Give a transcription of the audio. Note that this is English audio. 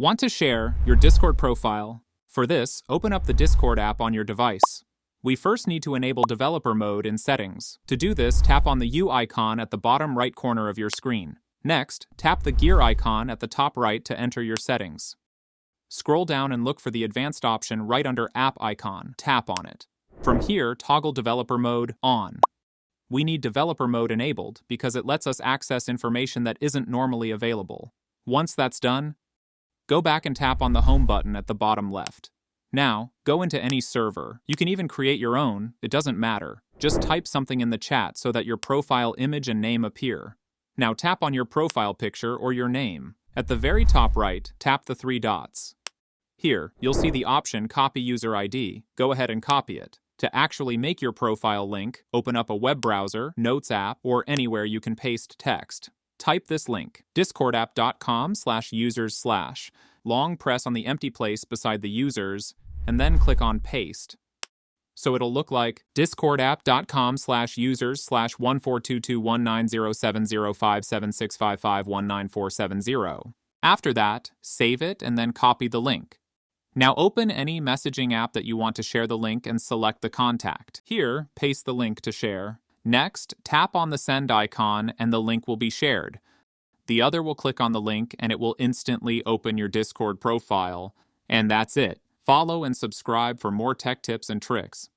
Want to share your Discord profile? For this, open up the Discord app on your device. We first need to enable developer mode in settings. To do this, tap on the U icon at the bottom right corner of your screen. Next, tap the gear icon at the top right to enter your settings. Scroll down and look for the advanced option right under app icon. Tap on it. From here, toggle developer mode on. We need developer mode enabled because it lets us access information that isn't normally available. Once that's done, go back and tap on the home button at the bottom left. Now, go into any server. You can even create your own, it doesn't matter. Just type something in the chat so that your profile image and name appear. Now tap on your profile picture or your name. At the very top right, tap the 3 dots. Here, you'll see the option Copy User ID. Go ahead and copy it. To actually make your profile link, open up a web browser, Notes app, or anywhere you can paste text. Type this link, discordapp.com/users/. Long press on the empty place beside the users, and then click on Paste. So it'll look like discordapp.com/users/142219070576551947. After that, save it and then copy the link. Now open any messaging app that you want to share the link and select the contact. Here, paste the link to share. Next, tap on the send icon and the link will be shared. The other will click on the link and it will instantly open your Discord profile. And that's it. Follow and subscribe for more tech tips and tricks.